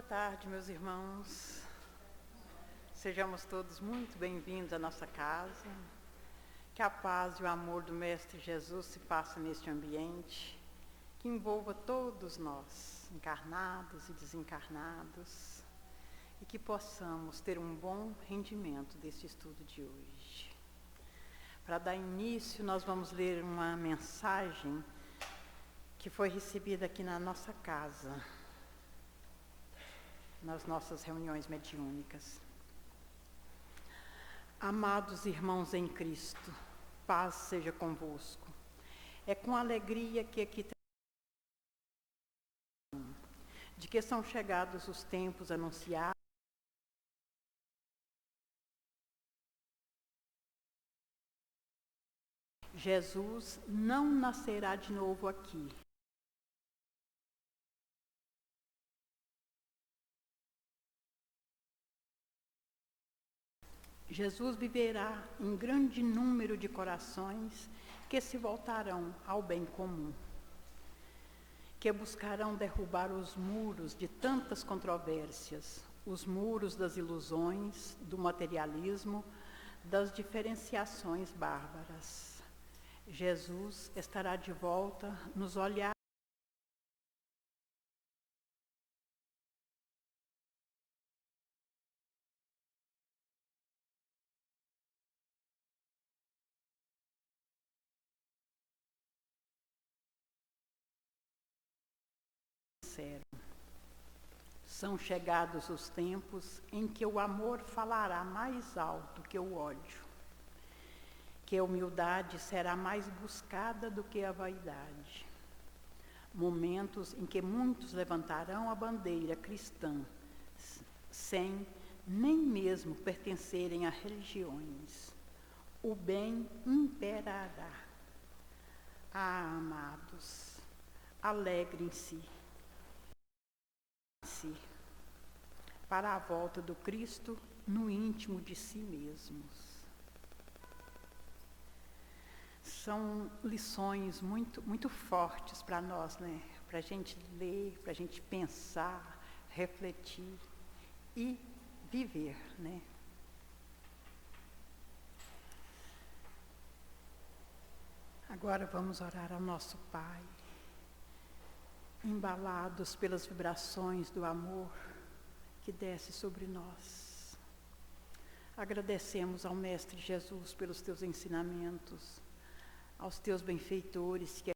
tarde, meus irmãos. Sejamos todos muito bem-vindos à nossa casa. Que a paz e o amor do Mestre Jesus se faça neste ambiente, que envolva todos nós, encarnados e desencarnados, e que possamos ter um bom rendimento deste estudo de hoje. Para dar início, nós vamos ler uma mensagem que foi recebida aqui na nossa casa, nas nossas reuniões mediúnicas. Amados irmãos em Cristo, paz seja convosco. É com alegria que aqui de que são chegados os tempos anunciados. Jesus não nascerá de novo aqui. Jesus viverá em grande número de corações que se voltarão ao bem comum, que buscarão derrubar os muros de tantas controvérsias, os muros das ilusões, do materialismo, das diferenciações bárbaras. Jesus estará de volta nos olhares sinceros. São chegados os tempos em que o amor falará mais alto que o ódio, que a humildade será mais buscada do que a vaidade. Momentos em que muitos levantarão a bandeira cristã, sem nem mesmo pertencerem a religiões. O bem imperará. Ah, amados, alegrem-se para a volta do Cristo no íntimo de si mesmos. São lições muito fortes para nós, né? Para a gente ler, para a gente pensar, refletir e viver, né? Agora vamos orar ao nosso Pai, embalados pelas vibrações do amor que desce sobre nós. Agradecemos ao Mestre Jesus pelos teus ensinamentos, aos teus benfeitores que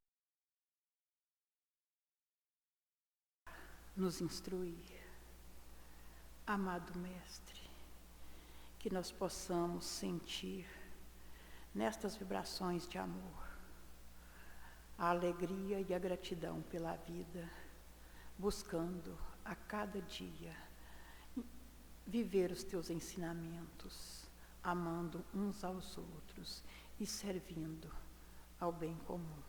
nos instruir. Amado Mestre, que nós possamos sentir nestas vibrações de amor a alegria e a gratidão pela vida, buscando a cada dia viver os teus ensinamentos, amando uns aos outros e servindo ao bem comum.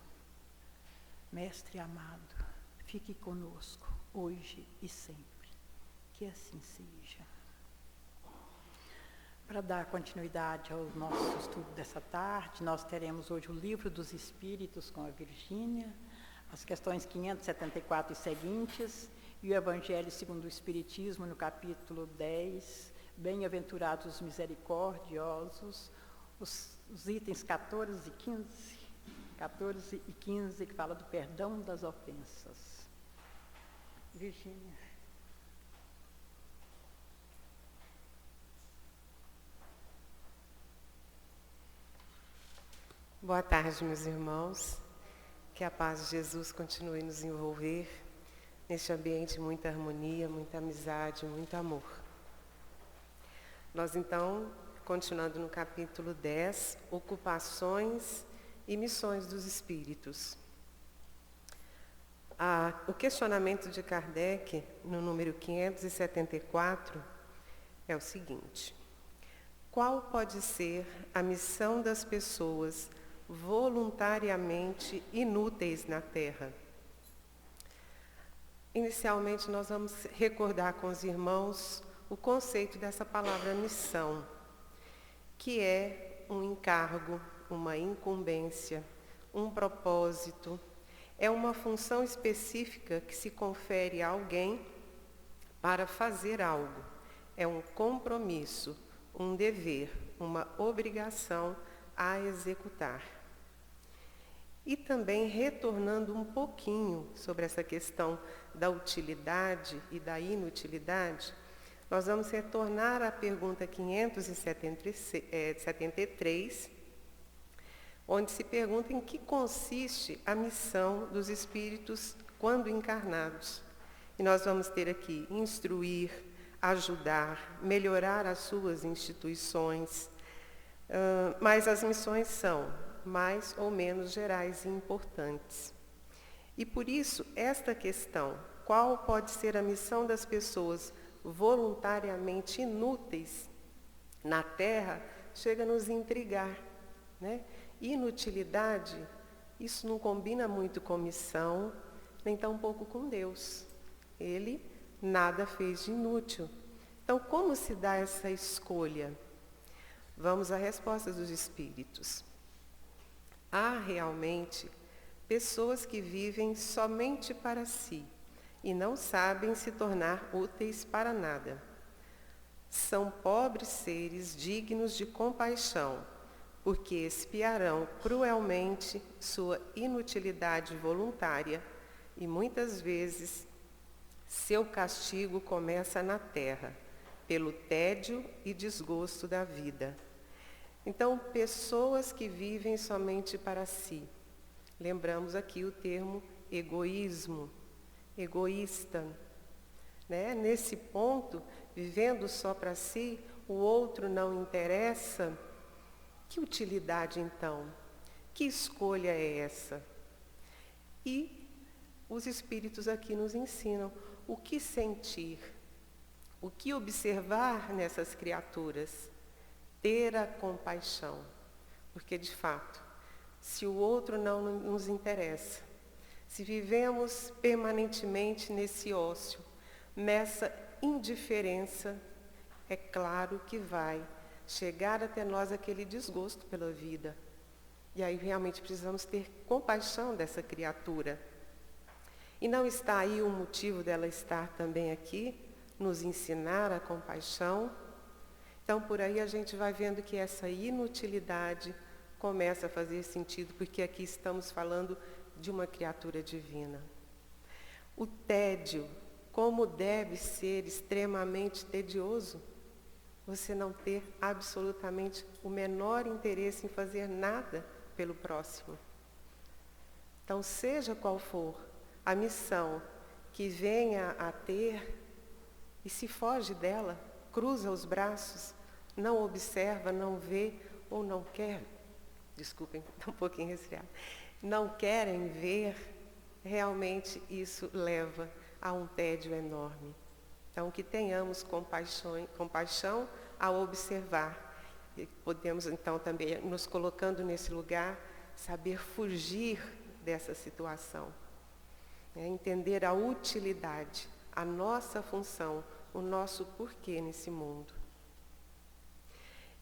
Mestre amado, fique conosco hoje e sempre, que assim seja. Para dar continuidade ao nosso estudo dessa tarde, nós teremos hoje o Livro dos Espíritos com a Virgínia, as questões 574 e seguintes, e o Evangelho segundo o Espiritismo, no capítulo 10, Bem-aventurados os misericordiosos, os itens 14 e 15, que fala do perdão das ofensas. Virgínia. Boa tarde, meus irmãos. Que a paz de Jesus continue nos envolver neste ambiente, muita harmonia, muita amizade, muito amor. Nós, então, continuando no capítulo 10, Ocupações e Missões dos Espíritos. O questionamento de Kardec, no número 574, é o seguinte: qual pode ser a missão das pessoas voluntariamente inúteis na Terra? Inicialmente, nós vamos recordar com os irmãos o conceito dessa palavra missão, que é um encargo, uma incumbência, um propósito, é uma função específica que se confere a alguém para fazer algo. É um compromisso, um dever, uma obrigação a executar. E também retornando um pouquinho sobre essa questão da utilidade e da inutilidade, nós vamos retornar à pergunta 573, onde se pergunta em que consiste a missão dos espíritos quando encarnados. E nós vamos ter aqui instruir, ajudar, melhorar as suas instituições, mas as missões são mais ou menos gerais e importantes. E por isso, esta questão, qual pode ser a missão das pessoas voluntariamente inúteis na Terra, chega a nos intrigar, né? Inutilidade, isso não combina muito com missão, nem tampouco com Deus. Ele nada fez de inútil. Então, como se dá essa escolha? Vamos à resposta dos espíritos. Há realmente pessoas que vivem somente para si e não sabem se tornar úteis para nada. São pobres seres dignos de compaixão, porque expiarão cruelmente sua inutilidade voluntária e muitas vezes seu castigo começa na terra, pelo tédio e desgosto da vida. Então, pessoas que vivem somente para si. Lembramos aqui o termo egoísmo, egoísta. Né? Nesse ponto, vivendo só para si, o outro não interessa. Que utilidade, então? Que escolha é essa? E os espíritos aqui nos ensinam o que sentir, o que observar nessas criaturas. Ter a compaixão, porque de fato, se o outro não nos interessa, se vivemos permanentemente nesse ócio, nessa indiferença, é claro que vai chegar até nós aquele desgosto pela vida. E aí realmente precisamos ter compaixão dessa criatura. E não está aí o motivo dela estar também aqui, nos ensinar a compaixão. Então, por aí a gente vai vendo que essa inutilidade começa a fazer sentido, porque aqui estamos falando de uma criatura divina. O tédio, como deve ser extremamente tedioso, você não ter absolutamente o menor interesse em fazer nada pelo próximo. Então, seja qual for a missão que venha a ter, e se foge dela, cruza os braços, não observa, não vê ou não quer, desculpem, estou um pouquinho resfriada, não querem ver, realmente isso leva a um tédio enorme. Então, que tenhamos compaixão ao observar. E podemos, então, também, nos colocando nesse lugar, saber fugir dessa situação. Entender a utilidade, a nossa função, o nosso porquê nesse mundo.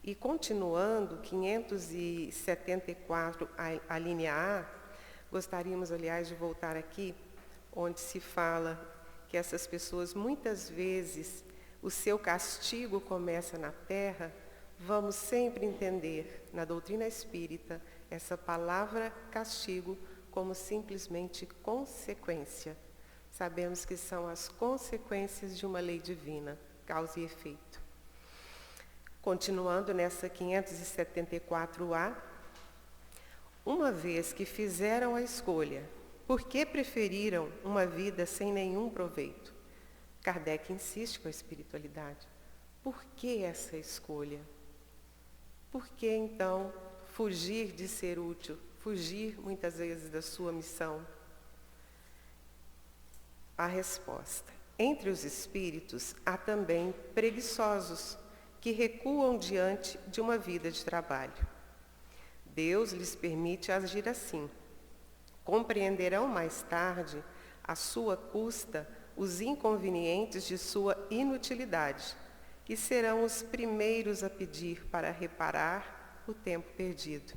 E continuando, 574, a linha A, gostaríamos, aliás, de voltar aqui, onde se fala que essas pessoas, muitas vezes, o seu castigo começa na terra. Vamos sempre entender, na doutrina espírita, essa palavra castigo como simplesmente consequência. Sabemos que são as consequências de uma lei divina, causa e efeito. Continuando nessa 574A, uma vez que fizeram a escolha, por que preferiram uma vida sem nenhum proveito? Kardec insiste com a espiritualidade. Por que essa escolha? Por que, então, fugir de ser útil, fugir muitas vezes da sua missão? A resposta. Entre os espíritos há também preguiçosos, que recuam diante de uma vida de trabalho. Deus lhes permite agir assim. Compreenderão mais tarde, à sua custa, os inconvenientes de sua inutilidade, e serão os primeiros a pedir para reparar o tempo perdido.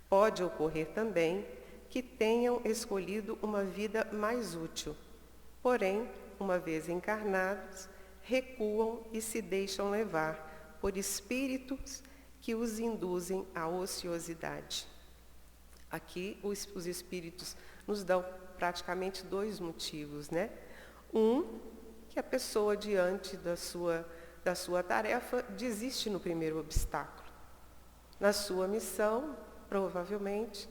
Pode ocorrer também que tenham escolhido uma vida mais útil, porém uma vez encarnados, recuam e se deixam levar por espíritos que os induzem à ociosidade. Aqui os espíritos nos dão praticamente dois motivos, né? Um, que a pessoa diante da sua tarefa desiste no primeiro obstáculo. Na sua missão, provavelmente,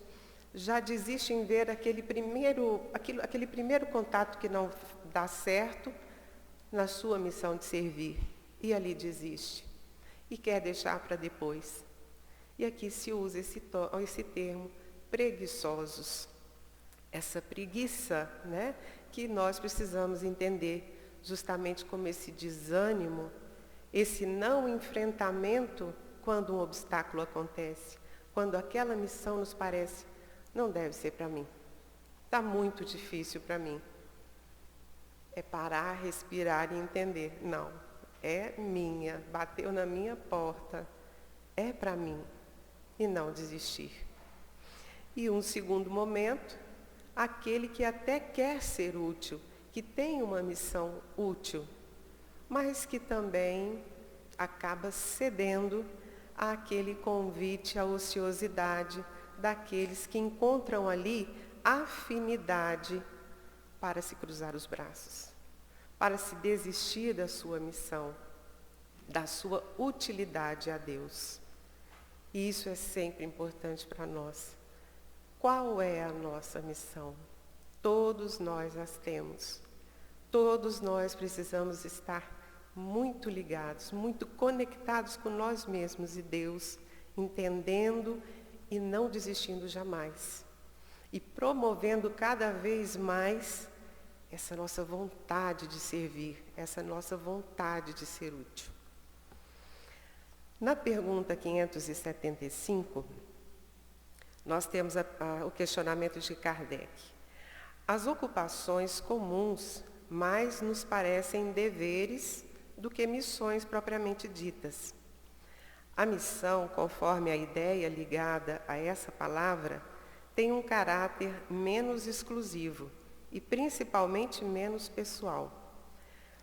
já desiste em ver aquele primeiro contato que não dá certo na sua missão de servir. E ali desiste. E quer deixar para depois. E aqui se usa esse termo, preguiçosos. Essa preguiça, né, que nós precisamos entender justamente como esse desânimo, esse não enfrentamento quando um obstáculo acontece, quando aquela missão nos parece, não deve ser para mim, está muito difícil para mim. É parar, respirar e entender, não, é minha, bateu na minha porta, é para mim, e não desistir. E um segundo momento, aquele que até quer ser útil, que tem uma missão útil, mas que também acaba cedendo àquele convite à ociosidade daqueles que encontram ali afinidade para se cruzar os braços, para se desistir da sua missão, da sua utilidade a Deus. E isso é sempre importante para nós. Qual é a nossa missão? Todos nós as temos. Todos nós precisamos estar muito ligados, muito conectados com nós mesmos e Deus, entendendo e não desistindo jamais. E promovendo cada vez mais essa nossa vontade de servir, essa nossa vontade de ser útil. Na pergunta 575, nós temos o questionamento de Kardec. As ocupações comuns mais nos parecem deveres do que missões propriamente ditas. A missão, conforme a ideia ligada a essa palavra, tem um caráter menos exclusivo e principalmente menos pessoal.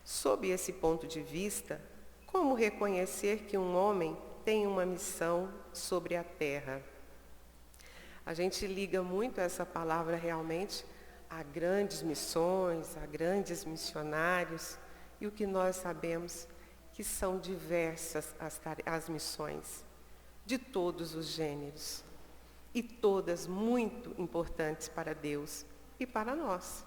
Sob esse ponto de vista, como reconhecer que um homem tem uma missão sobre a terra? A gente liga muito essa palavra realmente a grandes missões, a grandes missionários, e o que nós sabemos que são diversas as missões, de todos os gêneros, e todas muito importantes para Deus e para nós.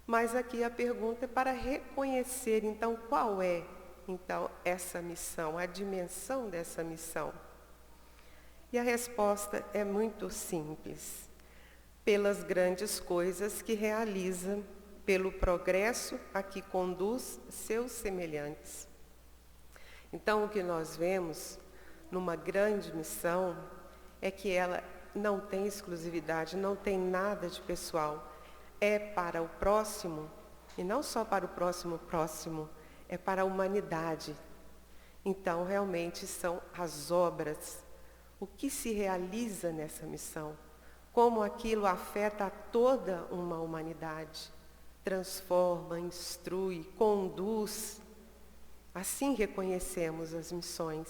Mas aqui a pergunta é para reconhecer, então, qual é, então, essa missão, a dimensão dessa missão. E a resposta é muito simples. Pelas grandes coisas que realiza, pelo progresso a que conduz seus semelhantes. Então, o que nós vemos numa grande missão é que ela não tem exclusividade, não tem nada de pessoal. É para o próximo, e não só para o próximo, é para a humanidade. Então, realmente, são as obras, o que se realiza nessa missão, como aquilo afeta a toda uma humanidade, transforma, instrui, conduz. Assim reconhecemos as missões.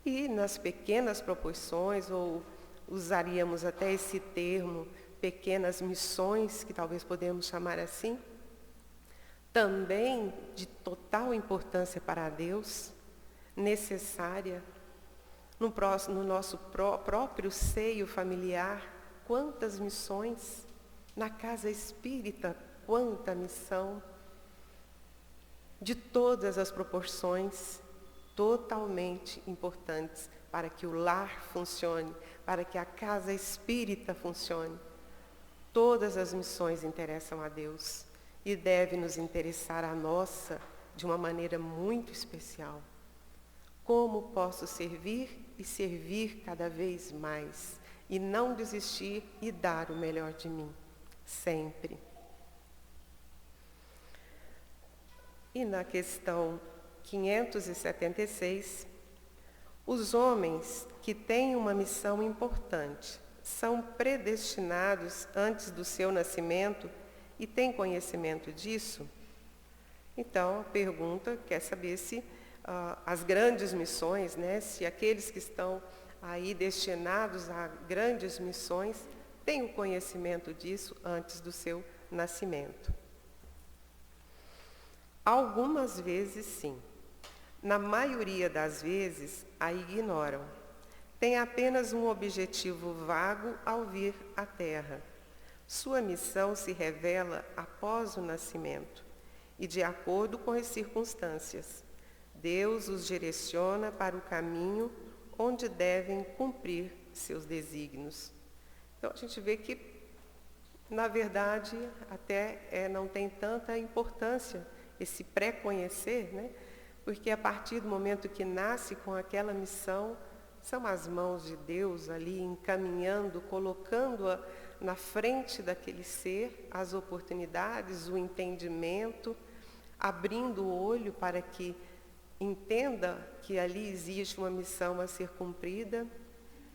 E nas pequenas proporções, ou usaríamos até esse termo, pequenas missões, que talvez podemos chamar assim, também de total importância para Deus, necessária, no nosso próprio seio familiar, quantas missões, na casa espírita, quanta missão, de todas as proporções, totalmente importantes para que o lar funcione, para que a casa espírita funcione. Todas as missões interessam a Deus e deve nos interessar a nossa de uma maneira muito especial. Como posso servir e servir cada vez mais e não desistir e dar o melhor de mim, sempre. E na questão 576, os homens que têm uma missão importante são predestinados antes do seu nascimento e tem conhecimento disso? Então, a pergunta quer saber se as grandes missões, né, se aqueles que estão aí destinados a grandes missões têm o conhecimento disso antes do seu nascimento. Algumas vezes sim. Na maioria das vezes a ignoram. Tem apenas um objetivo vago ao vir à Terra. Sua missão se revela após o nascimento e de acordo com as circunstâncias. Deus os direciona para o caminho onde devem cumprir seus desígnios. Então a gente vê que, na verdade, até não tem tanta importância esse pré-conhecer, né? Porque a partir do momento que nasce com aquela missão, são as mãos de Deus ali encaminhando, colocando-a na frente daquele ser, as oportunidades, o entendimento, abrindo o olho para que entenda que ali existe uma missão a ser cumprida.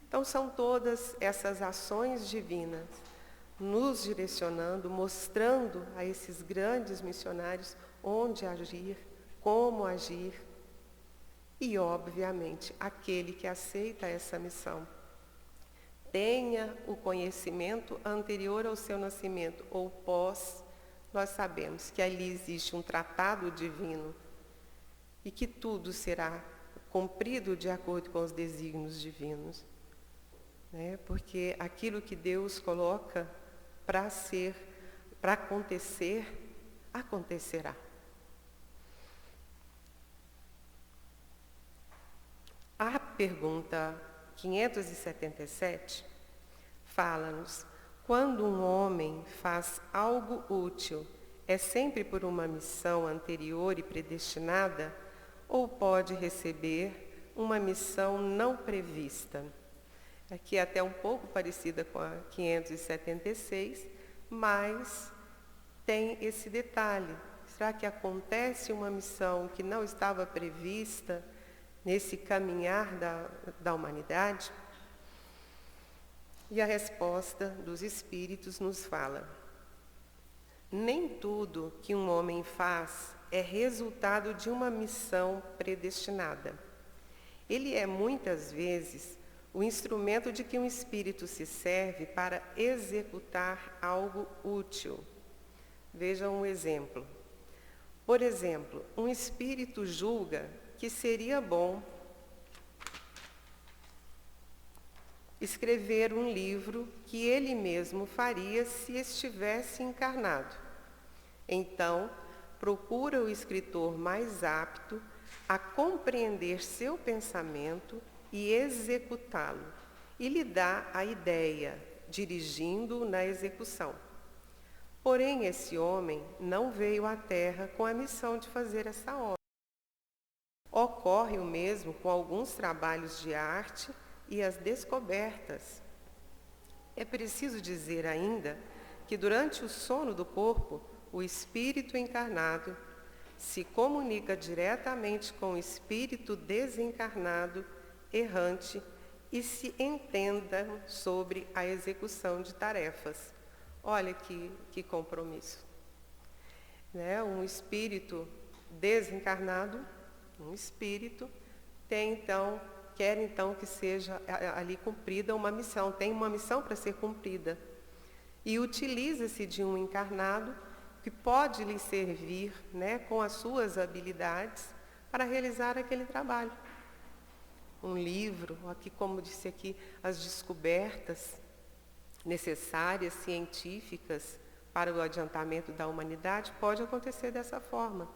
Então são todas essas ações divinas nos direcionando, mostrando a esses grandes missionários onde agir, como agir. E, obviamente, aquele que aceita essa missão tenha o conhecimento anterior ao seu nascimento ou pós, nós sabemos que ali existe um tratado divino e que tudo será cumprido de acordo com os desígnios divinos, né? Porque aquilo que Deus coloca para acontecer, acontecerá. A pergunta 577 fala-nos: quando um homem faz algo útil, é sempre por uma missão anterior e predestinada, ou pode receber uma missão não prevista? Aqui é até um pouco parecida com a 576, mas tem esse detalhe. Será que acontece uma missão que não estava prevista nesse caminhar da humanidade? E a resposta dos Espíritos nos fala: nem tudo que um homem faz é resultado de uma missão predestinada. Ele é muitas vezes o instrumento de que um espírito se serve para executar algo útil. Veja um exemplo. Por exemplo, um espírito julga que seria bom escrever um livro que ele mesmo faria se estivesse encarnado. Então, procura o escritor mais apto a compreender seu pensamento e executá-lo, e lhe dá a ideia, dirigindo-o na execução. Porém, esse homem não veio à Terra com a missão de fazer essa obra. Ocorre o mesmo com alguns trabalhos de arte e as descobertas. É preciso dizer ainda que durante o sono do corpo, o espírito encarnado se comunica diretamente com o espírito desencarnado, errante, e se entendam sobre a execução de tarefas. Olha que compromisso. Né? Um espírito desencarnado, um espírito, quer então que seja ali cumprida uma missão, tem uma missão para ser cumprida. E utiliza-se de um encarnado que pode lhe servir, né, com as suas habilidades para realizar aquele trabalho. Um livro, aqui como disse aqui, as descobertas necessárias, científicas para o adiantamento da humanidade, pode acontecer dessa forma.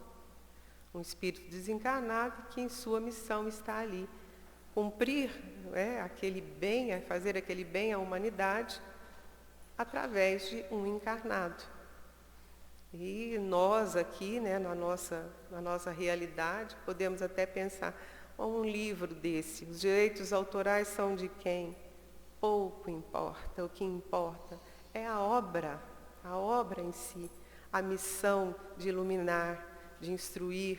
Um espírito desencarnado que em sua missão está ali, cumprir, né, aquele bem, fazer aquele bem à humanidade através de um encarnado. E nós aqui, né, na nossa realidade, podemos até pensar: um livro desse, os direitos autorais são de quem? Pouco importa, o que importa é a obra em si, a missão de iluminar, de instruir,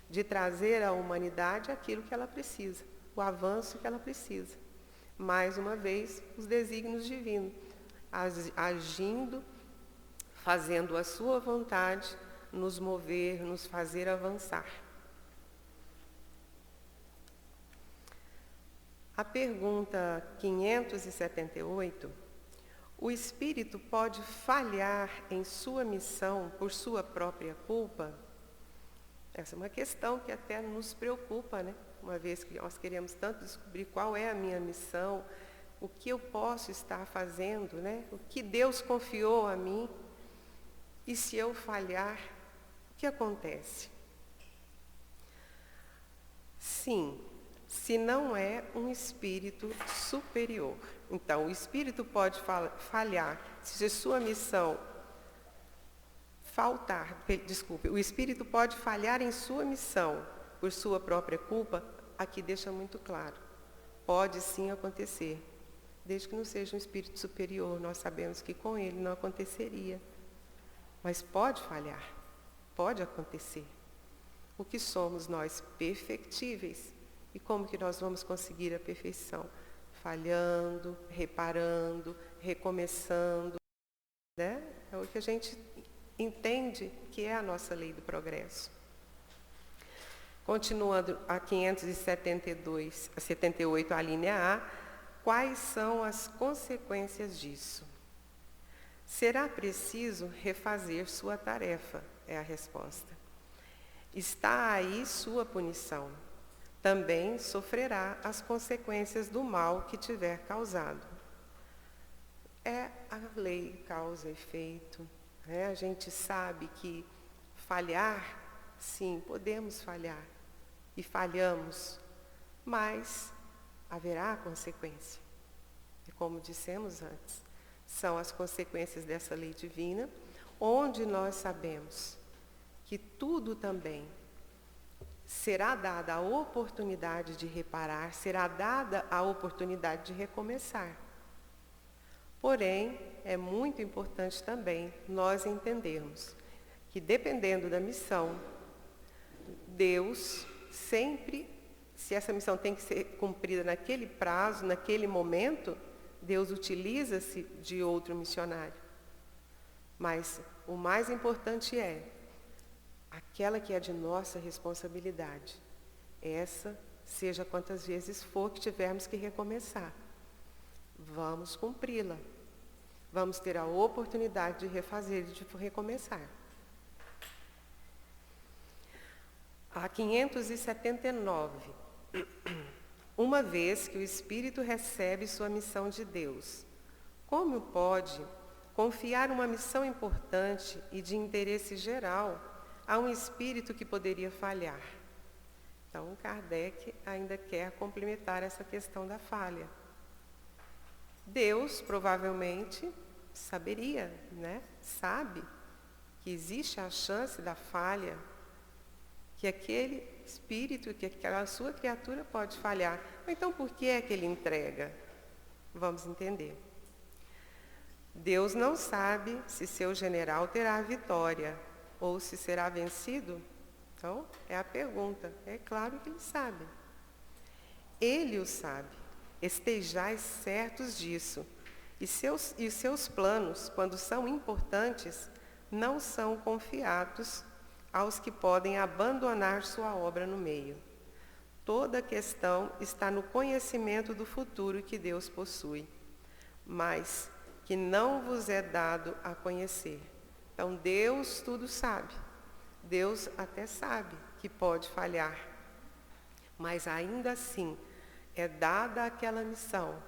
de trazer à humanidade aquilo que ela precisa, o avanço que ela precisa. Mais uma vez, os desígnios divinos, agindo, fazendo a sua vontade nos mover, nos fazer avançar. A pergunta 578, o espírito pode falhar em sua missão por sua própria culpa? Essa é uma questão que até nos preocupa, né? Uma vez que nós queremos tanto descobrir qual é a minha missão, o que eu posso estar fazendo, né? O que Deus confiou a mim. E se eu falhar, o que acontece? Sim, se não é um espírito superior. Então, o espírito pode falhar se sua missão o espírito pode falhar em sua missão por sua própria culpa. Aqui deixa muito claro. Pode sim acontecer, desde que não seja um espírito superior. Nós sabemos que com ele não aconteceria. Mas pode falhar, pode acontecer. O que somos nós? Perfectíveis. E como que nós vamos conseguir a perfeição? Falhando, reparando, recomeçando, né? É o que a gente entende que é a nossa lei do progresso. Continuando a 578, a linha A, quais são as consequências disso? Será preciso refazer sua tarefa, é a resposta. Está aí sua punição. Também sofrerá as consequências do mal que tiver causado. É a lei causa e efeito. Né? A gente sabe que falhar, sim, podemos falhar. E falhamos, mas haverá consequência. E como dissemos antes, são as consequências dessa lei divina, onde nós sabemos que tudo também será dada a oportunidade de reparar, será dada a oportunidade de recomeçar. Porém, é muito importante também nós entendermos que, dependendo da missão, Deus sempre, se essa missão tem que ser cumprida naquele prazo, naquele momento, Deus utiliza-se de outro missionário. Mas o mais importante é aquela que é de nossa responsabilidade. Essa, seja quantas vezes for que tivermos que recomeçar. Vamos cumpri-la. Vamos ter a oportunidade de refazer e de recomeçar. A 579. Uma vez que o Espírito recebe sua missão de Deus, como pode confiar uma missão importante e de interesse geral a um espírito que poderia falhar? Então, Kardec ainda quer complementar essa questão da falha. Deus provavelmente saberia, né? Sabe que existe a chance da falha, que aquele espírito, que aquela sua criatura pode falhar. Então, por que é que ele entrega? Vamos entender. Deus não sabe se seu general terá a vitória ou se será vencido. Então, é a pergunta. É claro que ele sabe. Ele o sabe. Estejais certos disso. E seus planos, quando são importantes, não são confiados aos que podem abandonar sua obra no meio. Toda a questão está no conhecimento do futuro que Deus possui, mas que não vos é dado a conhecer. Então, Deus tudo sabe. Deus até sabe que pode falhar, mas ainda assim é dada aquela missão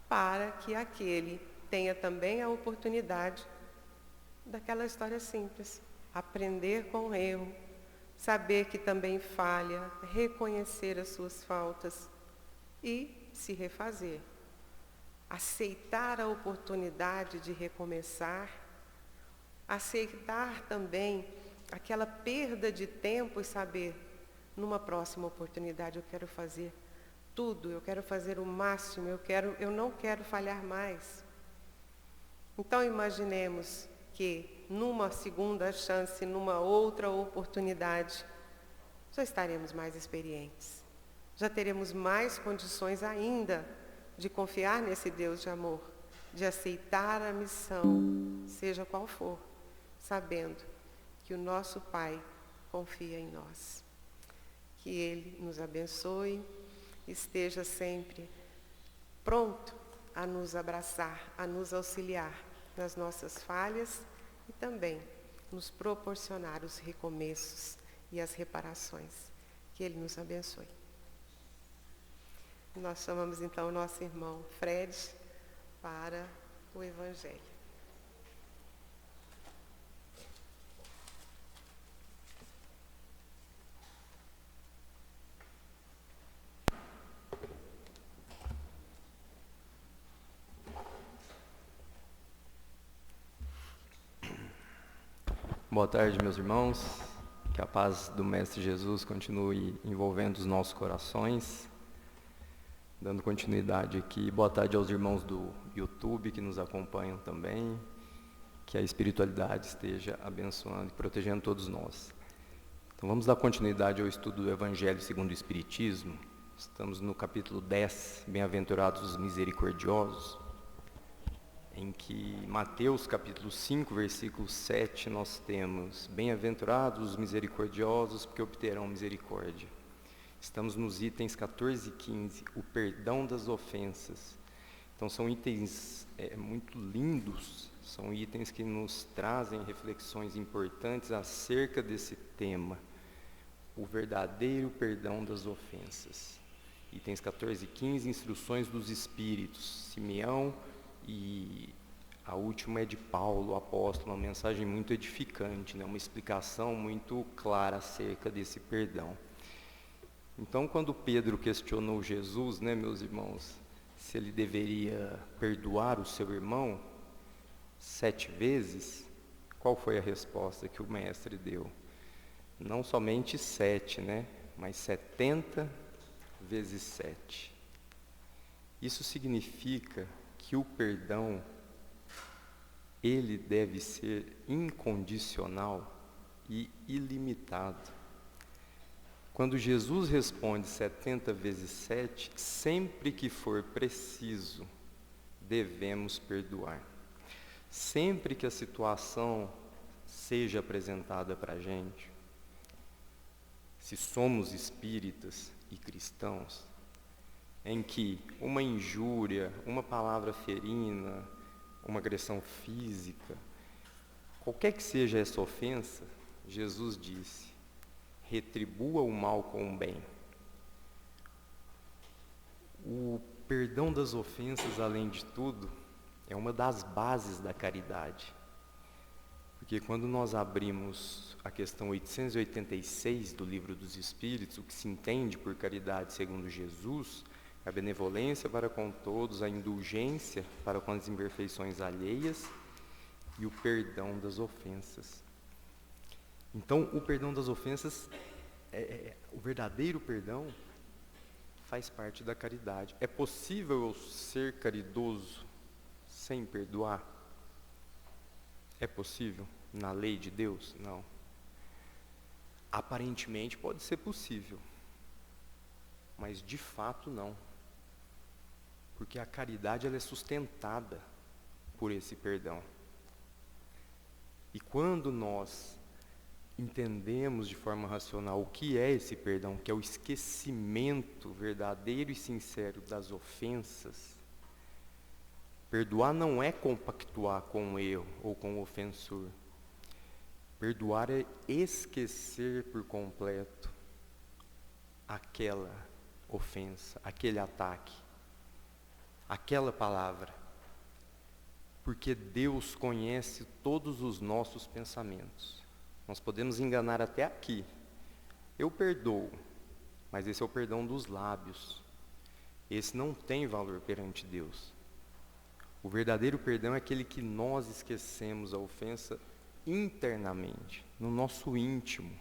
para que aquele tenha também a oportunidade daquela história simples. Aprender com o erro, saber que também falha, reconhecer as suas faltas e se refazer. Aceitar a oportunidade de recomeçar, aceitar também aquela perda de tempo e saber, numa próxima oportunidade eu quero fazer tudo, eu quero fazer o máximo, eu não quero falhar mais. Então imaginemos que numa segunda chance, numa outra oportunidade, já estaremos mais experientes. Já teremos mais condições ainda de confiar nesse Deus de amor, de aceitar a missão, seja qual for. sabendo que o nosso Pai confia em nós. Que Ele nos abençoe, esteja sempre pronto a nos abraçar, a nos auxiliar nas nossas falhas e também nos proporcionar os recomeços e as reparações. Que Ele nos abençoe. Nós chamamos então o nosso irmão Fred para o Evangelho. Boa tarde, meus irmãos. Que a paz do Mestre Jesus continue envolvendo os nossos corações. Dando continuidade aqui. Boa tarde aos irmãos do YouTube que nos acompanham também. Que a espiritualidade esteja abençoando e protegendo todos nós. Então vamos dar continuidade ao estudo do Evangelho segundo o Espiritismo. Estamos no capítulo 10, Bem-aventurados os misericordiosos, em que Mateus capítulo 5, versículo 7, nós temos: Bem-aventurados os misericordiosos, porque obterão misericórdia. Estamos nos itens 14 e 15, o perdão das ofensas. Então são itens muito lindos, são itens que nos trazem reflexões importantes acerca desse tema, o verdadeiro perdão das ofensas. Itens 14 e 15, instruções dos Espíritos, Simeão, e a última é de Paulo, o apóstolo, uma mensagem muito edificante, né? Uma explicação muito clara acerca desse perdão. Então, quando Pedro questionou Jesus, né, meus irmãos, se ele deveria perdoar o seu irmão 7 vezes, qual foi a resposta que o mestre deu? Não somente 7, né, mas 70 vezes 7. Isso significa que o perdão, ele deve ser incondicional e ilimitado. Quando Jesus responde 70 vezes 7, sempre que for preciso, devemos perdoar. Sempre que a situação seja apresentada para a gente, se somos espíritas e cristãos, em que uma injúria, uma palavra ferina, uma agressão física, qualquer que seja essa ofensa, Jesus disse: retribua o mal com o bem. O perdão das ofensas, além de tudo, é uma das bases da caridade. Porque quando nós abrimos a questão 886 do Livro dos Espíritos, o que se entende por caridade segundo Jesus, a benevolência para com todos, a indulgência para com as imperfeições alheias e o perdão das ofensas. Então, o perdão das ofensas, o verdadeiro perdão, faz parte da caridade. É possível eu ser caridoso sem perdoar? É possível? Na lei de Deus? Não. Aparentemente pode ser possível, mas de fato não. Porque a caridade, ela é sustentada por esse perdão. E quando nós entendemos de forma racional o que é esse perdão, que é o esquecimento verdadeiro e sincero das ofensas, perdoar não é compactuar com o erro ou com o ofensor. Perdoar é esquecer por completo aquela ofensa, aquele ataque, aquela palavra, porque Deus conhece todos os nossos pensamentos. Nós podemos enganar até aqui. Eu perdoo, mas esse é o perdão dos lábios. Esse não tem valor perante Deus. O verdadeiro perdão é aquele que nós esquecemos a ofensa internamente, no nosso íntimo.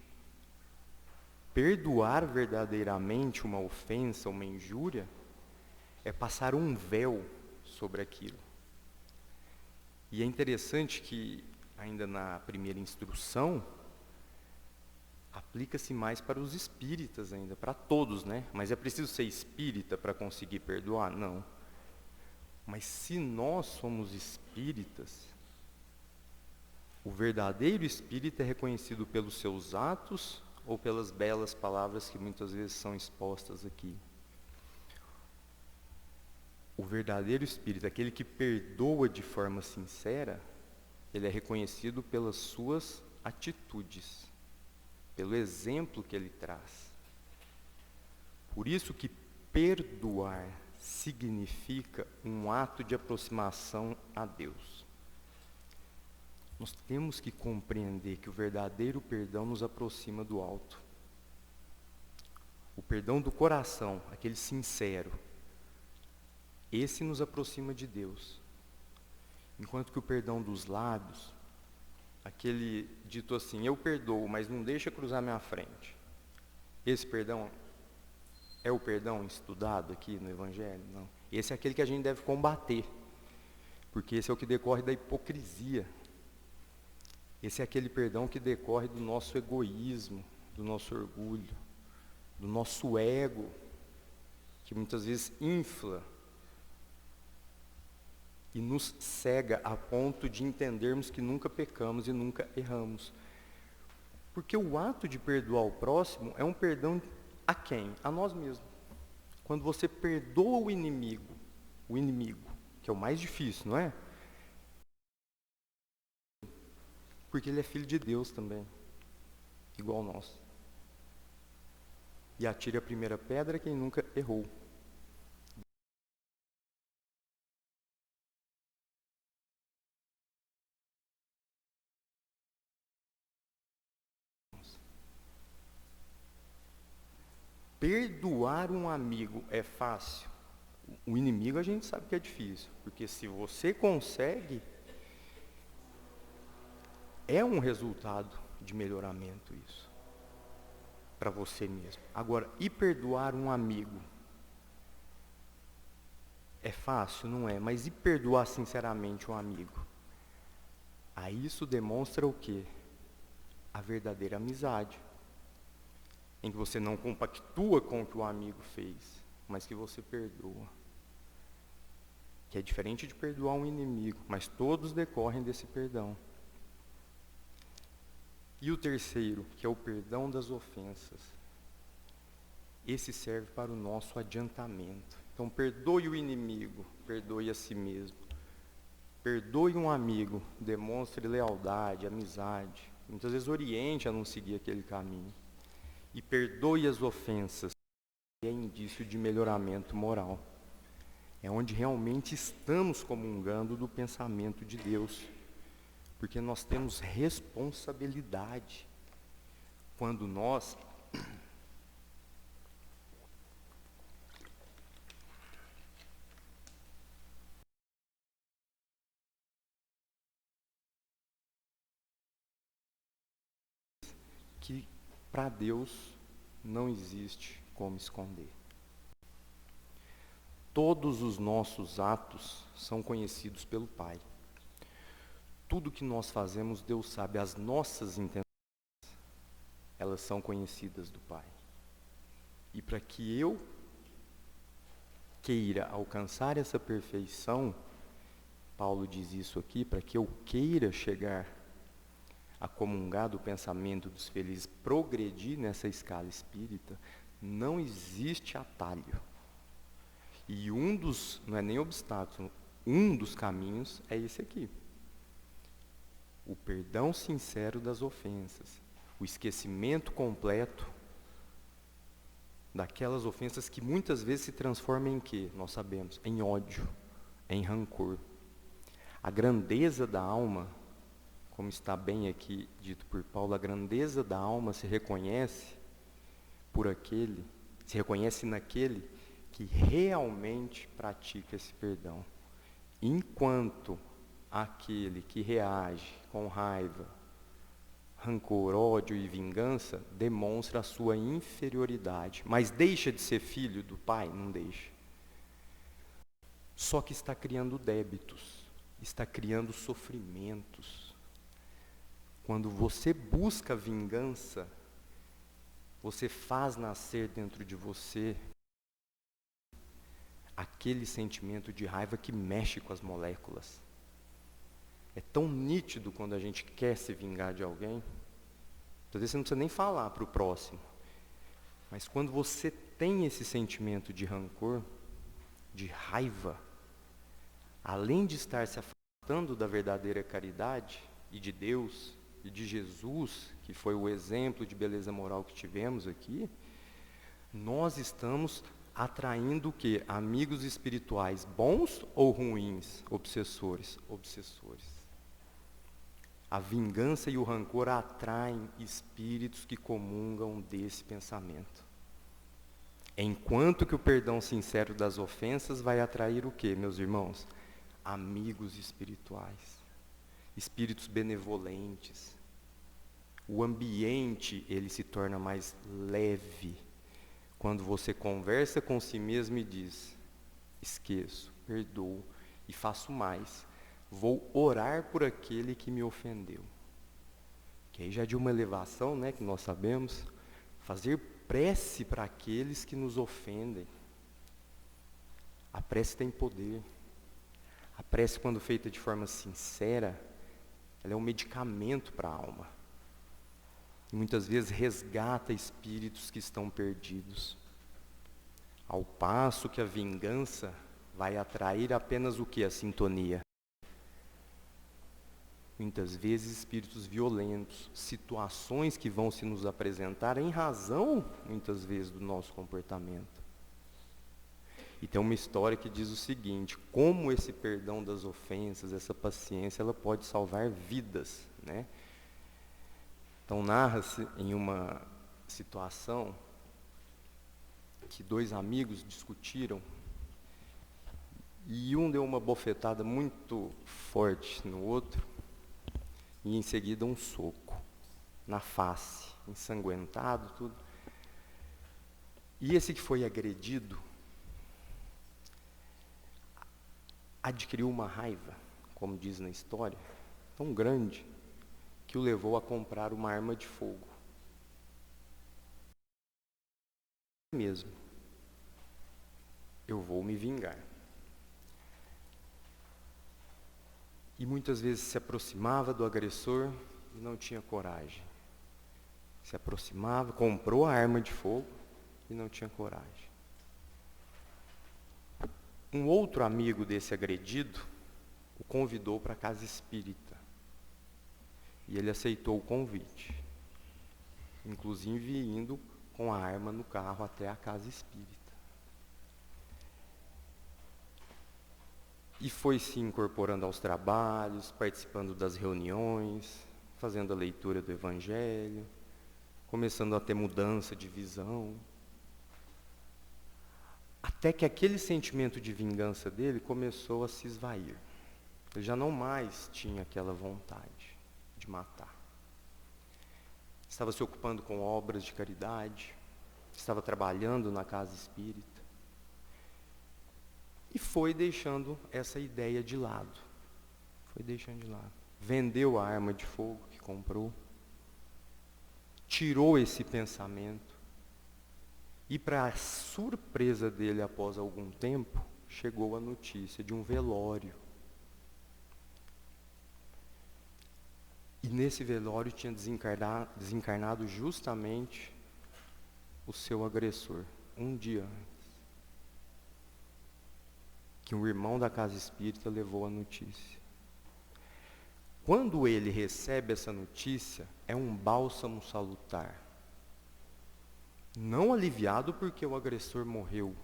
Perdoar verdadeiramente uma ofensa, uma injúria, é passar um véu sobre aquilo. E é interessante que, ainda na primeira instrução, aplica-se mais para os espíritas ainda, para todos, né? Mas é preciso ser espírita para conseguir perdoar? Não. Mas se nós somos espíritas, O verdadeiro espírita é reconhecido pelos seus atos ou pelas belas palavras que muitas vezes são expostas aqui. O verdadeiro espírito, aquele que perdoa de forma sincera, ele é reconhecido pelas suas atitudes, pelo exemplo que ele traz. Por isso que perdoar significa um ato de aproximação a Deus. Nós temos que compreender que o verdadeiro perdão nos aproxima do alto. O perdão do coração, aquele sincero, esse nos aproxima de Deus. Enquanto que o perdão dos lábios, aquele dito assim, eu perdoo, mas não deixa cruzar minha frente. Esse perdão é o perdão estudado aqui no Evangelho? Não. Esse é aquele que a gente deve combater, porque esse é o que decorre da hipocrisia. Esse é aquele perdão que decorre do nosso egoísmo, do nosso orgulho, do nosso ego, que muitas vezes infla e nos cega a ponto de entendermos que nunca pecamos e nunca erramos. Porque o ato de perdoar o próximo é um perdão a quem? A nós mesmos. Quando você perdoa o inimigo, que é o mais difícil, não é? Porque ele é filho de Deus também, igual nós. E atire a primeira pedra quem nunca errou. Perdoar um amigo é fácil? O inimigo a gente sabe que é difícil, porque se você consegue, é um resultado de melhoramento isso, para você mesmo. Agora, e perdoar um amigo? É fácil? Não é, mas e perdoar sinceramente um amigo? Aí isso demonstra o quê? A verdadeira amizade. Em que você não compactua com o que o amigo fez, mas que você perdoa. Que é diferente de perdoar um inimigo, mas todos decorrem desse perdão. E o terceiro, que é o perdão das ofensas. Esse serve para o nosso adiantamento. Então, perdoe o inimigo, perdoe a si mesmo. Perdoe um amigo, demonstre lealdade, amizade. Muitas vezes oriente a não seguir aquele caminho. E perdoe as ofensas, é indício de melhoramento moral. É onde realmente estamos comungando do pensamento de Deus. Porque nós temos responsabilidade quando nós que para Deus não existe como esconder. Todos os nossos atos são conhecidos pelo Pai. Tudo que nós fazemos, Deus sabe. As nossas intenções, elas são conhecidas do Pai. E para que eu queira alcançar essa perfeição, Paulo diz isso aqui, para que eu queira chegar a comungar do pensamento dos felizes, progredir nessa escala espírita, não existe atalho. E não é nem obstáculo, um dos caminhos é esse aqui. O perdão sincero das ofensas, o esquecimento completo daquelas ofensas que muitas vezes se transformam em quê? Nós sabemos, em ódio, em rancor. A grandeza da alma, como está bem aqui dito por Paulo, a grandeza da alma se reconhece naquele que realmente pratica esse perdão. Enquanto aquele que reage com raiva, rancor, ódio e vingança demonstra a sua inferioridade, mas deixa de ser filho do Pai? Não deixa. Só que está criando débitos, está criando sofrimentos. Quando você busca vingança, você faz nascer dentro de você aquele sentimento de raiva que mexe com as moléculas. É tão nítido quando a gente quer se vingar de alguém. Às vezes você não precisa nem falar para o próximo. Mas quando você tem esse sentimento de rancor, de raiva, além de estar se afastando da verdadeira caridade e de Deus e de Jesus, que foi o exemplo de beleza moral que tivemos aqui, nós estamos atraindo o quê? Amigos espirituais bons ou ruins? Obsessores. A vingança e o rancor atraem espíritos que comungam desse pensamento. Enquanto que o perdão sincero das ofensas vai atrair o quê, meus irmãos? Amigos espirituais, espíritos benevolentes. O ambiente, ele se torna mais leve quando você conversa com si mesmo e diz: esqueço, perdoo e faço mais. Vou orar por aquele que me ofendeu. Que aí já é de uma elevação, né, que nós sabemos. Fazer prece para aqueles que nos ofendem. A prece tem poder. A prece, quando feita de forma sincera, ela é um medicamento para a alma. E muitas vezes resgata espíritos que estão perdidos. Ao passo que a vingança vai atrair apenas o que? A sintonia. Muitas vezes espíritos violentos, situações que vão se nos apresentar em razão, muitas vezes, do nosso comportamento. E tem uma história que diz o seguinte: como esse perdão das ofensas, essa paciência, ela pode salvar vidas, né? Então narra-se em uma situação que dois amigos discutiram e um deu uma bofetada muito forte no outro e em seguida um soco na face, ensanguentado, tudo. E esse que foi agredido adquiriu uma raiva, como diz na história, tão grande que o levou a comprar uma arma de fogo. Mesmo, eu vou me vingar. E muitas vezes se aproximava do agressor e não tinha coragem. Se aproximava, comprou a arma de fogo e não tinha coragem. Um outro amigo desse agredido o convidou para a casa espírita. E ele aceitou o convite, inclusive indo com a arma no carro até a casa espírita. E foi se incorporando aos trabalhos, participando das reuniões, fazendo a leitura do Evangelho, começando a ter mudança de visão. Até que aquele sentimento de vingança dele começou a se esvair. Ele já não mais tinha aquela vontade de matar. Estava se ocupando com obras de caridade, estava trabalhando na casa espírita. E foi deixando essa ideia de lado. Vendeu a arma de fogo que comprou. Tirou esse pensamento. E para a surpresa dele, após algum tempo, chegou a notícia de um velório. E nesse velório tinha desencarnado justamente o seu agressor, um dia antes. Que um irmão da casa espírita levou a notícia. Quando ele recebe essa notícia, é um bálsamo salutar. Não aliviado porque o agressor morreu,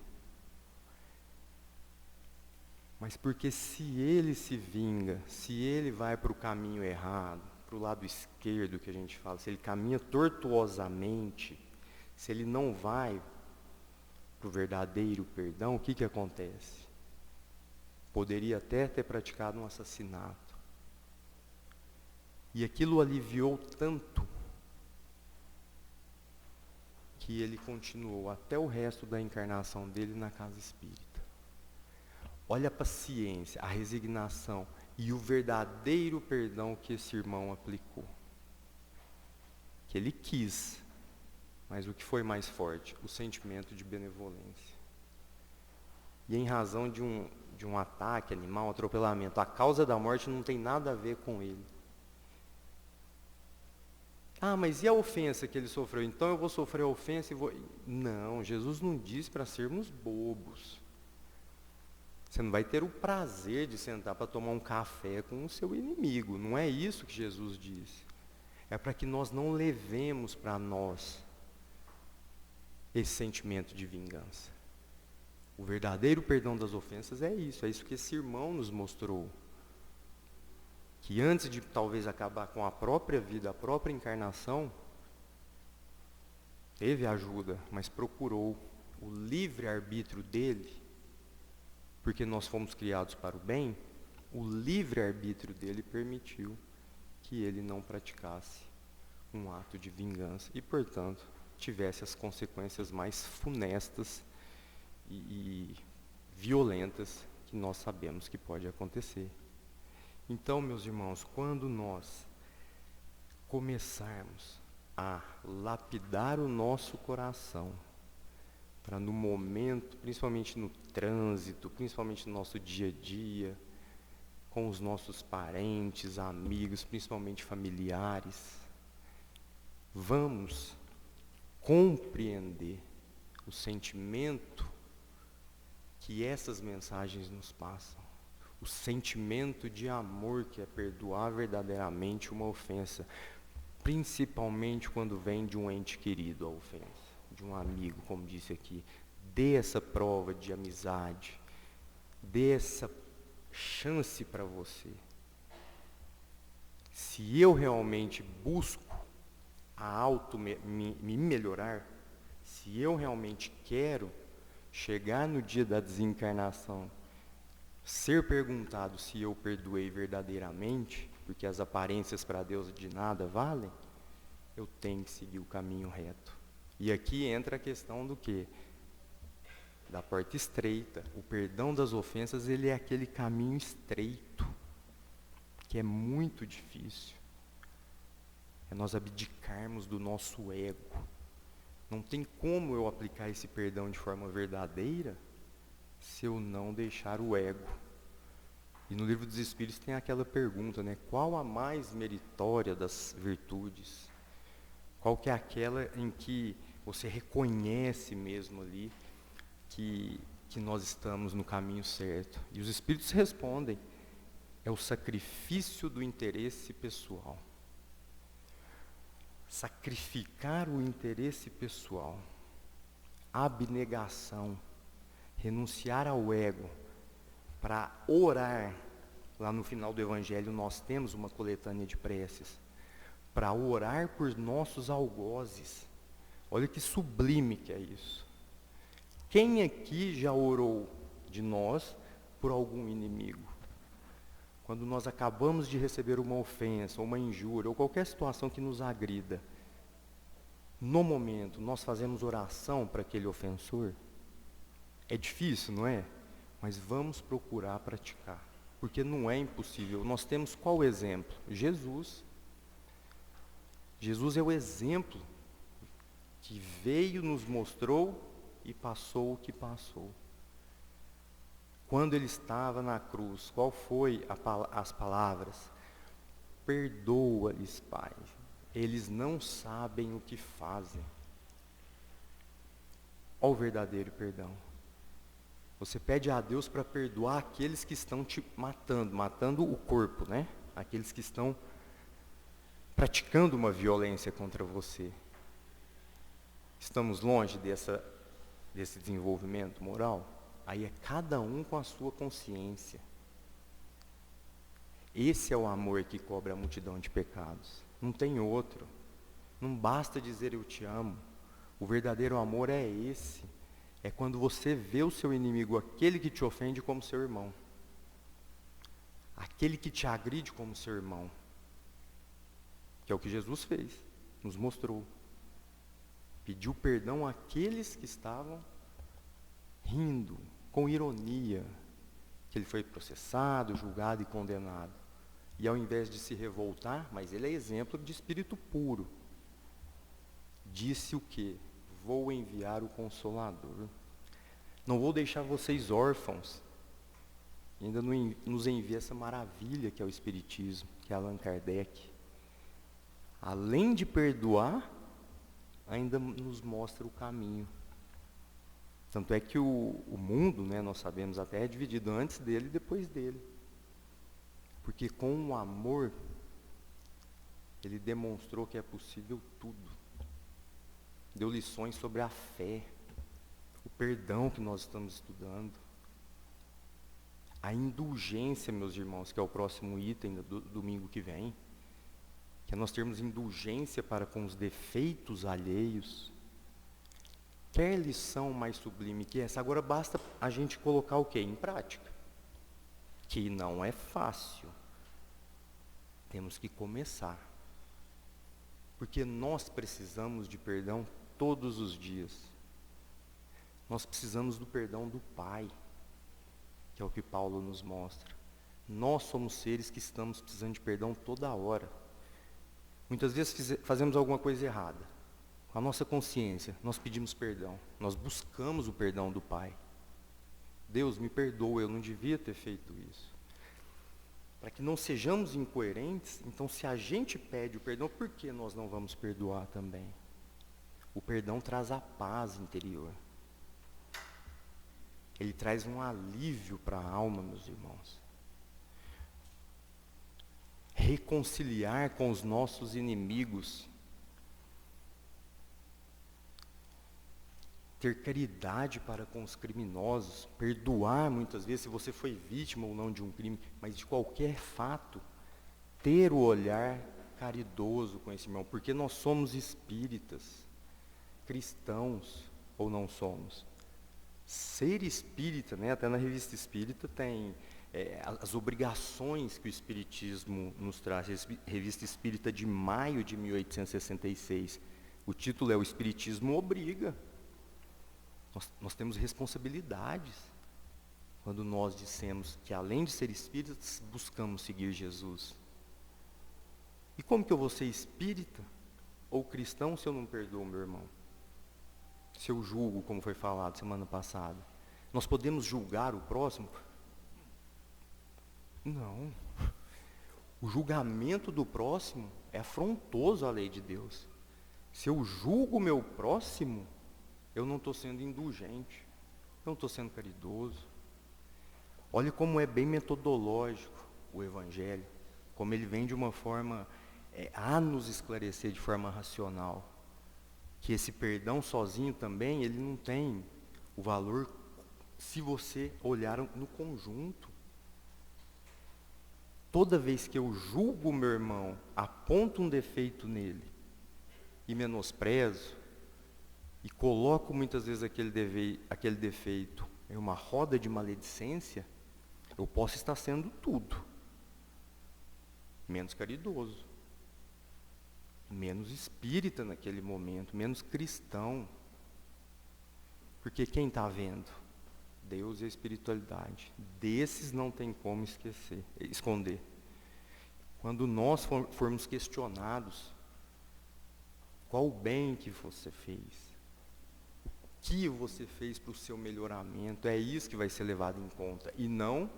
mas porque se ele se vinga, se ele vai para o caminho errado, para o lado esquerdo que a gente fala, se ele caminha tortuosamente, se ele não vai para o verdadeiro perdão, o que acontece? Poderia até ter praticado um assassinato. E aquilo aliviou tanto que ele continuou até o resto da encarnação dele na casa espírita. Olha a paciência, a resignação e o verdadeiro perdão que esse irmão aplicou. Que ele quis, mas o que foi mais forte? O sentimento de benevolência. e em razão de um ataque animal, um atropelamento, a causa da morte não tem nada a ver com ele. Ah, mas e a ofensa que ele sofreu? Então eu vou sofrer a ofensa e vou... Não, Jesus não diz para sermos bobos. Você não vai ter o prazer de sentar para tomar um café com o seu inimigo. Não é isso que Jesus disse. É para que nós não levemos para nós esse sentimento de vingança. O verdadeiro perdão das ofensas é isso que esse irmão nos mostrou. Que antes de talvez acabar com a própria vida, a própria encarnação, teve ajuda, mas procurou o livre-arbítrio dele, porque nós fomos criados para o bem, o livre-arbítrio dele permitiu que ele não praticasse um ato de vingança e, portanto, tivesse as consequências mais funestas e violentas que nós sabemos que pode acontecer. Então, meus irmãos, quando nós começarmos a lapidar o nosso coração, para no momento, principalmente no trânsito, principalmente no nosso dia a dia, com os nossos parentes, amigos, principalmente familiares, vamos compreender o sentimento que essas mensagens nos passam. O sentimento de amor que é perdoar verdadeiramente uma ofensa, principalmente quando vem de um ente querido a ofensa, de um amigo, como disse aqui. Dê essa prova de amizade, dê essa chance para você. Se eu realmente busco me melhorar, se eu realmente quero chegar no dia da desencarnação, ser perguntado se eu perdoei verdadeiramente, porque as aparências para Deus de nada valem, eu tenho que seguir o caminho reto. E aqui entra a questão do quê? Da porta estreita. O perdão das ofensas, ele é aquele caminho estreito, que é muito difícil. É nós abdicarmos do nosso ego. Não tem como eu aplicar esse perdão de forma verdadeira se eu não deixar o ego. E no Livro dos Espíritos tem aquela pergunta, né? Qual a mais meritória das virtudes? Qual que é aquela em que você reconhece mesmo ali que nós estamos no caminho certo? E os Espíritos respondem, é o sacrifício do interesse pessoal. Sacrificar o interesse pessoal, abnegação, renunciar ao ego, para orar. Lá no final do Evangelho nós temos uma coletânea de preces, para orar por nossos algozes. Olha que sublime que é isso. Quem aqui já orou de nós por algum inimigo? Quando nós acabamos de receber uma ofensa, uma injúria, ou qualquer situação que nos agrida, no momento, nós fazemos oração para aquele ofensor? É difícil, não é? Mas vamos procurar praticar, porque não é impossível. Nós temos qual exemplo? Jesus. Jesus é o exemplo que veio, nos mostrou e passou o que passou. Quando ele estava na cruz, qual foi as palavras? Perdoa-lhes, Pai, eles não sabem o que fazem. Olha o verdadeiro perdão. Você pede a Deus para perdoar aqueles que estão te matando o corpo, né? Aqueles que estão praticando uma violência contra você. Estamos longe desse desenvolvimento moral? Aí é cada um com a sua consciência. Esse é o amor que cobre a multidão de pecados. Não tem outro. Não basta dizer eu te amo. O verdadeiro amor é esse. É quando você vê o seu inimigo, aquele que te ofende, como seu irmão. Aquele que te agride como seu irmão. Que é o que Jesus fez, nos mostrou. Pediu perdão àqueles que estavam rindo, com ironia, que ele foi processado, julgado e condenado. E ao invés de se revoltar, mas ele é exemplo de espírito puro, disse o quê? Vou enviar o Consolador. Não vou deixar vocês órfãos. E ainda nos envia essa maravilha que é o Espiritismo, que é Allan Kardec. Além de perdoar, ainda nos mostra o caminho. Tanto é que o mundo, né, nós sabemos até, é dividido antes dele e depois dele. Porque com o amor, ele demonstrou que é possível tudo. Deu lições sobre a fé, o perdão que nós estamos estudando. A indulgência, meus irmãos, que é o próximo item do domingo que vem. Que é nós termos indulgência para com os defeitos alheios. Quer lição mais sublime que essa? Agora basta a gente colocar o quê? Em prática. Que não é fácil. Temos que começar. Porque nós precisamos de perdão todos os dias. Nós precisamos do perdão do Pai, que é o que Paulo nos mostra. Nós somos seres que estamos precisando de perdão toda hora. Muitas vezes fazemos alguma coisa errada. Com a nossa consciência, nós pedimos perdão. Nós buscamos o perdão do Pai. Deus, me perdoa, eu não devia ter feito isso. Para que não sejamos incoerentes, então se a gente pede o perdão, por que nós não vamos perdoar também? O perdão traz a paz interior. Ele traz um alívio para a alma, meus irmãos. Reconciliar com os nossos inimigos. Ter caridade para com os criminosos. Perdoar muitas vezes, se você foi vítima ou não de um crime, mas de qualquer fato. Ter o olhar caridoso com esse irmão, porque nós somos espíritas, cristãos ou não somos. Ser espírita, né, até na Revista Espírita tem as obrigações que o Espiritismo nos traz. Revista Espírita de maio de 1866. O título é O Espiritismo Obriga. Nós temos responsabilidades quando nós dissemos que, além de ser espíritas, buscamos seguir Jesus. E como que eu vou ser espírita ou cristão se eu não perdoo meu irmão? Se eu julgo, como foi falado semana passada. Nós podemos julgar o próximo? Não. O julgamento do próximo é afrontoso à lei de Deus. Se eu julgo o meu próximo, eu não estou sendo indulgente, eu não estou sendo caridoso. Olha como é bem metodológico o Evangelho, como ele vem de uma forma a nos esclarecer de forma racional. Que esse perdão sozinho também, ele não tem o valor se você olhar no conjunto. Toda vez que eu julgo o meu irmão, aponto um defeito nele e menosprezo, e coloco muitas vezes aquele defeito em uma roda de maledicência, eu posso estar sendo tudo. Menos caridoso. Menos espírita naquele momento, menos cristão. Porque quem está vendo? Deus e a espiritualidade. Desses não tem como esconder. Quando nós formos questionados, qual o bem que você fez? O que você fez para o seu melhoramento? É isso que vai ser levado em conta. E não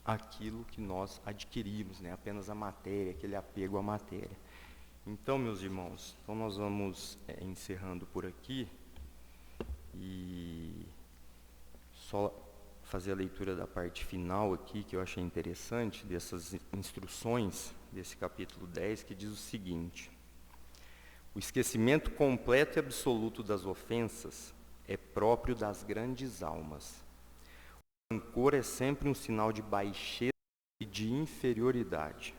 aquilo que nós adquirimos, né? Apenas a matéria, aquele apego à matéria. Então, meus irmãos, então nós vamos encerrando por aqui e só fazer a leitura da parte final aqui, que eu achei interessante, dessas instruções desse capítulo 10, que diz o seguinte: o esquecimento completo e absoluto das ofensas é próprio das grandes almas. O rancor é sempre um sinal de baixeza e de inferioridade.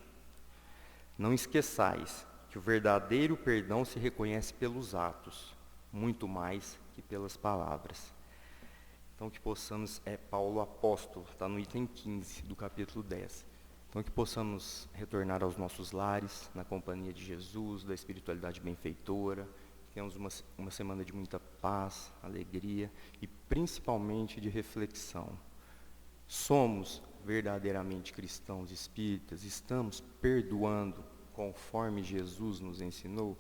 Não esqueçais que o verdadeiro perdão se reconhece pelos atos, muito mais que pelas palavras. Então que possamos, Paulo apóstolo, está no item 15 do capítulo 10. Então que possamos retornar aos nossos lares, na companhia de Jesus, da espiritualidade benfeitora, que tenhamos uma semana de muita paz, alegria e principalmente de reflexão. Somos verdadeiramente cristãos espíritas? Estamos perdoando conforme Jesus nos ensinou?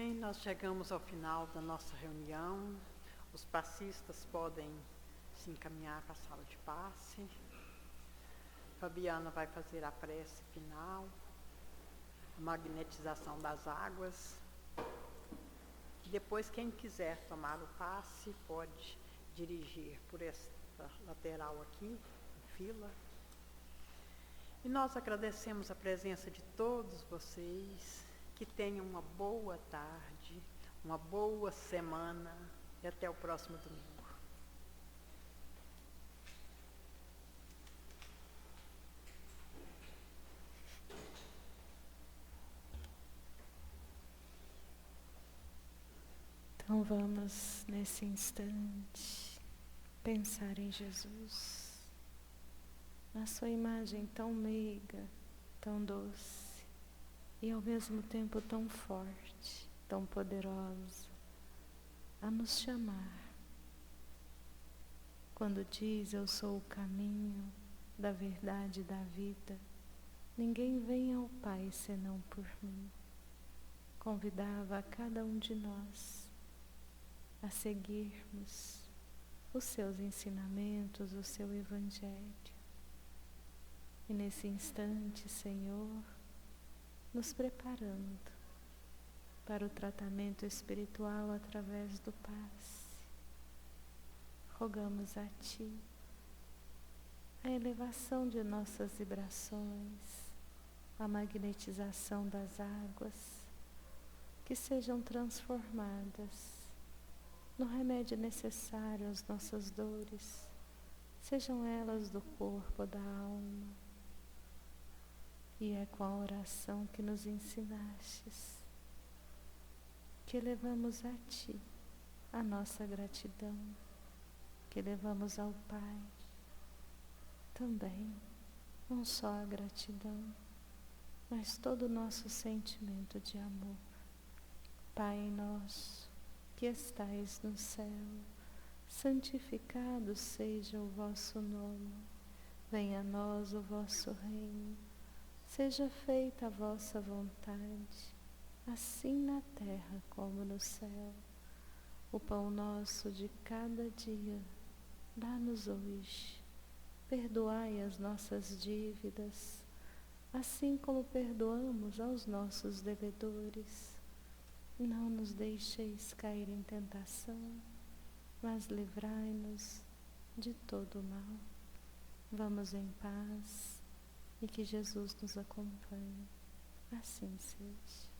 Bem, nós chegamos ao final da nossa reunião. Os passistas podem se encaminhar para a sala de passe. Fabiana vai fazer a prece final, a magnetização das águas. Depois, quem quiser tomar o passe, pode dirigir por esta lateral aqui, em fila. E nós agradecemos a presença de todos vocês, que tenham uma boa tarde, uma boa semana e até o próximo domingo. Então vamos, nesse instante, pensar em Jesus, na sua imagem tão meiga, tão doce e ao mesmo tempo tão forte, tão poderosa, a nos chamar. Quando diz: eu sou o caminho da verdade e da vida, ninguém vem ao Pai senão por mim. Convidava a cada um de nós a seguirmos os seus ensinamentos, o seu Evangelho. E nesse instante, Senhor, nos preparando para o tratamento espiritual através do passe, rogamos a Ti a elevação de nossas vibrações, a magnetização das águas, que sejam transformadas no remédio necessário às nossas dores, sejam elas do corpo ou da alma. E é com a oração que nos ensinastes que levamos a Ti a nossa gratidão, que levamos ao Pai também, não só a gratidão, mas todo o nosso sentimento de amor. Pai nosso, que estais no céu, santificado seja o vosso nome. Venha a nós o vosso reino. Seja feita a vossa vontade, assim na terra como no céu. O pão nosso de cada dia, dá-nos hoje. Perdoai as nossas dívidas, assim como perdoamos aos nossos devedores. Não nos deixeis cair em tentação, mas livrai-nos de todo o mal. Vamos em paz e que Jesus nos acompanhe. Assim seja.